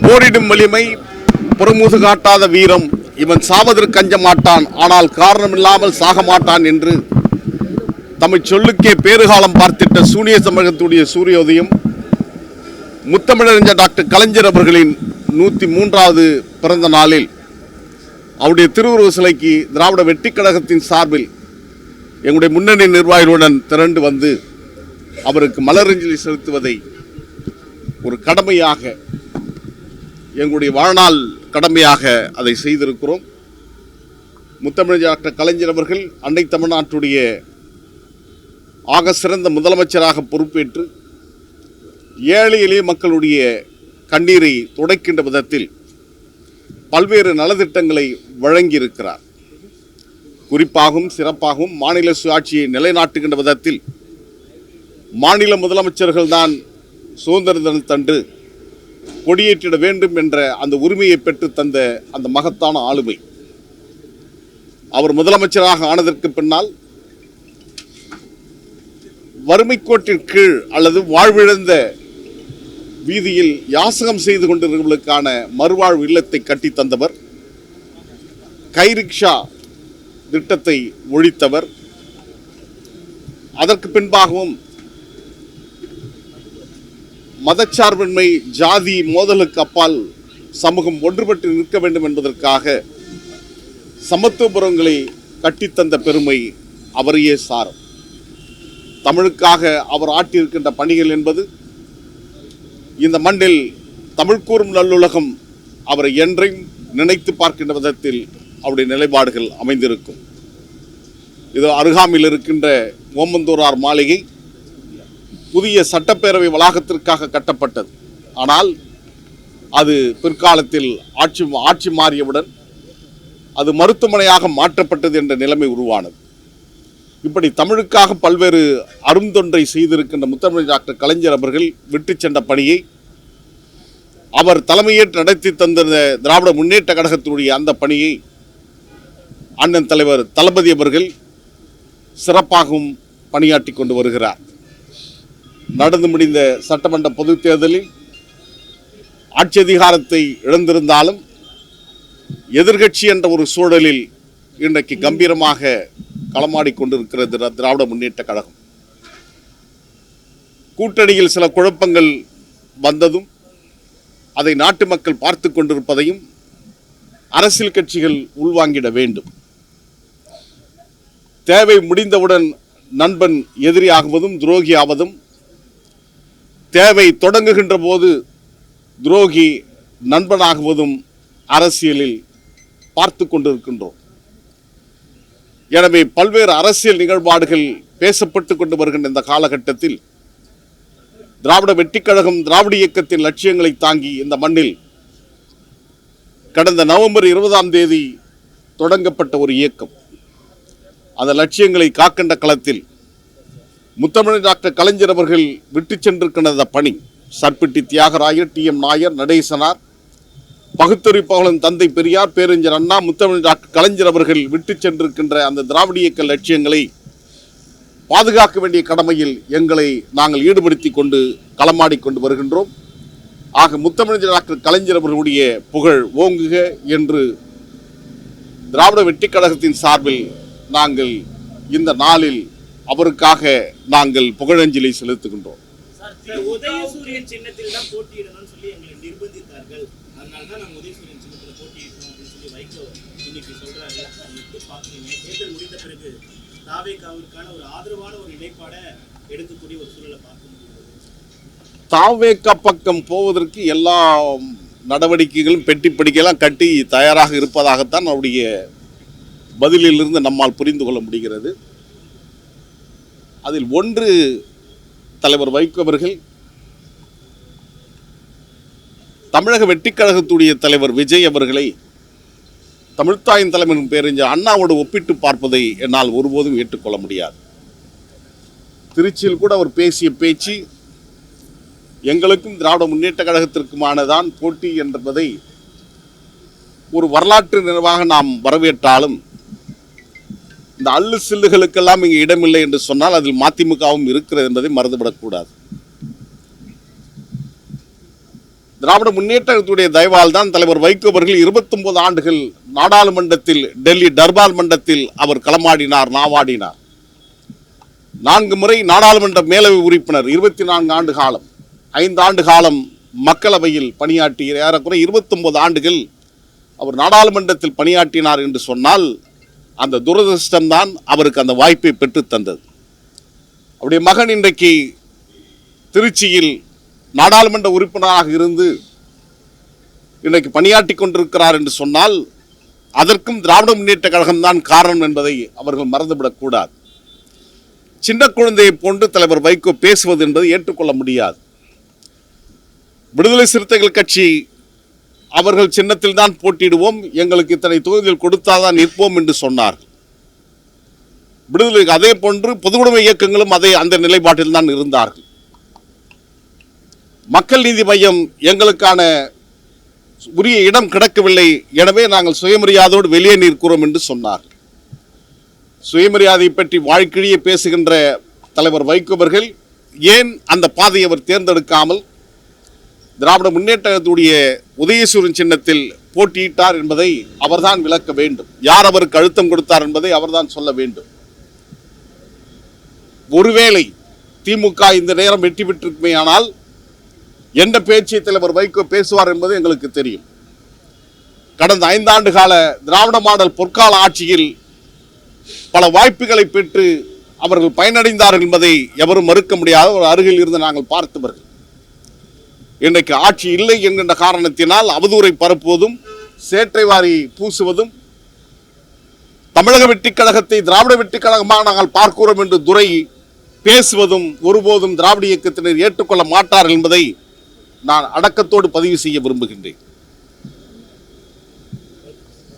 போரிடும் வலிமை, புறமுது காட்டாத வீரம், இவன் சாவதற்கு அஞ்ச மாட்டான், ஆனால் காரணமில்லாமல் சாக மாட்டான் என்று தமிழ் சொல்லுக்கே பேறுகாலம் பார்த்திட்ட சூனிய சமூகத்துடைய சூரியோதயம் முத்தமிழறிஞர் டாக்டர் கலைஞர் அவர்களின் 103வது பிறந்த நாளில் அவருடைய திருவுருவ சிலைக்கு திராவிட வெற்றி கழகத்தின் சார்பில் எங்களுடைய முன்னணி நிர்வாகிகளுடன் திரண்டு வந்து அவருக்கு மலரஞ்சலி செலுத்துவதை ஒரு கடமையாக, எங்களுடைய வாழ்நாள் கடமையாக அதை செய்திருக்கிறோம். முத்தமிழறிஞர் டாக்டர் கலைஞர் அவர்கள் அன்னை தமிழ்நாட்டுடைய ஆக சிறந்த முதலமைச்சராக பொறுப்பேற்று ஏழை எளிய மக்களுடைய கண்ணீரை துடைக்கின்ற விதத்தில் பல்வேறு நலத்திட்டங்களை வழங்கியிருக்கிறார். குறிப்பாகவும் சிறப்பாகவும் மாநில சுயாட்சியை நிலைநாட்டுகின்ற விதத்தில் மாநில முதலமைச்சர்கள் தான் சுதந்திர தினத்தன்று கொடியேற்றிட வேண்டும் என்ற அந்த உரிமையை பெற்று தந்த அந்த மகத்தான ஆளுமை. அவர் முதலமைச்சராக ஆனதற்கு பின்னால் வறுமை கோட்டின் கீழ் அல்லது வாழ்விழந்த வீதியில் யாசகம் செய்து கொண்டிருந்தவர்களுக்கான மறுவாழ்வு இல்லத்தை கட்டி தந்தவர். கைரிக்ஷா திட்டத்தை ஒழித்தவர். அதற்கு பின்பாகவும் மதச்சார்பின்மை, ஜாதி மோதலுக்கு அப்பால் சமூகம் ஒன்றுபட்டு நிற்க வேண்டும் என்பதற்காக சமத்துவபுரங்களை கட்டித்தந்த பெருமை அவரையே சாரும். தமிழுக்காக அவர் ஆற்றியிருக்கின்ற பணிகள் என்பது இந்த மண்ணில் தமிழ் கூறும் நல்லுலகம் அவரை என்றையும் நினைத்து பார்க்கின்ற விதத்தில் அவருடைய நிலைப்பாடுகள் அமைந்திருக்கும். இது அருகாமையில் இருக்கின்ற ஓமந்தூரார் மாளிகை புதிய சட்டப்பேரவை வளாகத்திற்காக கட்டப்பட்டது. ஆனால் அது பிற்காலத்தில் ஆட்சி மாறியவுடன் அது மருத்துவமனையாக மாற்றப்பட்டது என்ற நிலைமை உருவானது. இப்படி தமிழுக்காக பல்வேறு அருந்தொன்றை செய்திருக்கின்ற முத்தமிழ் டாக்டர் கலைஞர் அவர்கள் விட்டு சென்ற பணியை அவர் தலைமையேற்று நடத்தி தந்திருந்த திராவிட முன்னேற்ற கழகத்தினுடைய அந்த பணியை அண்ணன் தலைவர் தளபதி அவர்கள் சிறப்பாகவும் பணியாற்றி கொண்டு வருகிறார். நடந்து முடிந்த சட்டமன்ற பொதுத் தேர்தலில் ஆட்சி அதிகாரத்தை இழந்திருந்தாலும் எதிர்கட்சி என்ற ஒரு சூழலில் இன்றைக்கு கம்பீரமாக களமாடிக்கொண்டிருக்கிறது திராவிட முன்னேற்ற கழகம். கூட்டணியில் சில குழப்பங்கள் வந்ததும் அதை நாட்டு மக்கள் பார்த்து கொண்டிருப்பதையும் அரசியல் கட்சிகள் உள்வாங்கிட வேண்டும். தேவை முடிந்தவுடன் நண்பன் எதிரியாகுவதும் துரோகியாவதும், தேவை தொடங்குகின்ற போது துரோகி நண்பனாகுவதும் அரசியலில் பார்த்து கொண்டிருக்கின்றோம். எனவே பல்வேறு அரசியல் நிகழ்வாடுகள் பேசப்பட்டு கொண்டு வருகின்ற இந்த காலகட்டத்தில் திராவிட வெற்றி கழகம் திராவிட இயக்கத்தின் லட்சியங்களை தாங்கி இந்த மண்ணில் கடந்த நவம்பர் 20ஆம் தேதி தொடங்கப்பட்ட ஒரு இயக்கம். அந்த லட்சியங்களை காக்கின்ற களத்தில் முத்தமிழ் டாக்டர் கலைஞர் அவர்கள் விட்டு சென்றிருக்கின்ற பணி, சர்பிட்டி தியாகராயர், TM நாயர், நடேசனார், பகுத்தறிப்பாளன் தந்தை பெரியார், பேரறிஞர் அண்ணா, முத்தமிழ் டாக்டர் கலைஞர் அவர்கள் விட்டு சென்றிருக்கின்ற அந்த திராவிட இயக்க லட்சியங்களை பாதுகாக்க வேண்டிய கடமையில் எங்களை நாங்கள் ஈடுபடுத்தி கொண்டு களமாடிக்கொண்டு வருகின்றோம். ஆக முத்தமிழ் டாக்டர் கலைஞர் அவர்களுடைய புகழ் ஓங்குக என்று திராவிட வெற்றி கழகத்தின் சார்பில் நாங்கள் இந்த நாளில் அவருக்காக நாங்கள் புகழஞ்சலி செலுத்துகின்றோம். உதயசூரியன் சின்னத்தில் தான் போட்டியிடணும்னு சொல்லி எங்களை நிர்பந்தித்தார்கள். அதனாலதான் நாங்கள் உதயசூரியன் சின்னத்தில் போட்டியிட்டோம் அப்படின்னு சொல்லி வைகோ இன்னைக்கு சொல்றாரு. தேர்தல் முடிந்த பிறகு தாவேகாவிற்கான ஒரு ஆதரவான ஒரு நிலைப்பாடை எடுக்கக்கூடிய ஒரு சூழலை பார்க்க முடியும். தாவேகா பக்கம் போவதற்கு எல்லா நடவடிக்கைகளும் பெட்டி படிக்கையெல்லாம் கட்டி தயாராக இருப்பதாகத்தான் அவருடைய பதிலிலிருந்து நம்மால் புரிந்து கொள்ள முடிகிறது. அதில் ஒன்று, தலைவர் வைகோ அவர்கள் தமிழக வெற்றி கழகத்துடைய தலைவர் விஜய் அவர்களை தமிழ்த்தாயின் தலைவரின் பேரறிஞர் அண்ணாவோடு ஒப்பிட்டு பார்ப்பதை என்னால் ஒருபோதும் ஏற்றுக்கொள்ள முடியாது. திருச்சியில் கூட அவர் பேசிய பேச்சு எங்களுக்கும் திராவிட முன்னேற்ற கழகத்திற்குமானதான் போட்டி என்பதை ஒரு வரலாற்று நினைவாக நாம் வரவேற்றாலும் இந்த அள்ளு சில்லுகளுக்கெல்லாம் இங்கே இடமில்லை என்று சொன்னால் அதில் மதிமுகவும் இருக்கிறது என்பதை மறந்துவிடக்கூடாது. திராவிட முன்னேற்றத்துடைய தயவால் தான் தலைவர் வைகோ அவர்கள் 29 ஆண்டுகள் நாடாளுமன்றத்தில், டெல்லி தர்பார் மன்றத்தில் அவர் களமாடினார், நாவாடினார். 4 முறை நாடாளுமன்ற மேலவை உறுப்பினர், 24 ஆண்டு காலம், 5 ஆண்டு காலம் மக்களவையில் பணியாற்றிய ஏறக்குறை 29 ஆண்டுகள் அவர் நாடாளுமன்றத்தில் பணியாற்றினார் என்று சொன்னால் அந்த துரதிருஷ்டம்தான் அவருக்கு அந்த வாய்ப்பை பெற்று தந்தது. அவருடைய மகன் இன்றைக்கு திருச்சியில் நாடாளுமன்ற உறுப்பினராக இருந்து இன்றைக்கு பணியாற்றி கொண்டிருக்கிறார் என்று சொன்னால் அதற்கும் திராவிட முன்னேற்ற கழகம்தான் காரணம் என்பதை அவர்கள் மறந்துவிடக்கூடாது. சின்ன குழந்தையை போன்று தலைவர் வைகோ பேசுவது என்பது ஏற்றுக்கொள்ள முடியாது. விடுதலை சிறுத்தைகள் கட்சி அவர்கள் சின்னத்தில் தான் போட்டியிடுவோம், எங்களுக்கு இத்தனை தொகுதிகள் கொடுத்தாதான் நிற்போம் என்று சொன்னார். விடுதலை அதே போன்று பொதுவுடைமை இயக்கங்களும் அந்த நிலைப்பாட்டில் தான் இருந்தார்கள். மக்கள் நீதி மையம் எங்களுக்கான உரிய இடம் கிடைக்கவில்லை, எனவே நாங்கள் சுயமரியாதையோடு வெளியே நிற்கிறோம் என்று சொன்னார். சுயமரியாதை பற்றி வாழ்க்கையே பேசுகின்ற தலைவர் வைகோ அவர்கள் ஏன் அந்த பாதையை அவர் தேர்ந்தெடுக்காமல் திராவிட முன்னேற்றத்துடைய உதயசூரியன் சின்னத்தில் போட்டியிட்டார் என்பதை அவர்தான் விளக்க வேண்டும். யார் அவருக்கு அழுத்தம் கொடுத்தார் என்பதை அவர்தான் சொல்ல வேண்டும். ஒருவேளை திமுக இந்த நேரம் வெற்றி பெற்றிருக்குமே ஆனால் எந்த பேச்சை தலைவர் வைகோ பேசுவார் என்பது எங்களுக்கு தெரியும். கடந்த 5 ஆண்டு கால திராவிட மாடல் பொற்கால ஆட்சியில் பல வாய்ப்புகளை பெற்று அவர்கள் பயனடைந்தார்கள் என்பதை எவரும் மறுக்க முடியாத ஒரு அருகில் இருந்து நாங்கள் பார்த்தவர்கள். இன்றைக்கு ஆட்சி இல்லை என்கின்ற காரணத்தினால் அவதூறை பரப்புவதும், சேற்றை வாரி பூசுவதும், தமிழக வெற்றிக் கழகத்தை திராவிட வெற்றிக் கழகமாக நாங்கள் பார்க்கிறோம் என்று துரை பேசுவதும் ஒருபோதும் திராவிட இயக்கத்தினர் ஏற்றுக்கொள்ள மாட்டார்கள் என்பதை நான் அடக்கத்தோடு பதிவு செய்ய விரும்புகின்றேன்.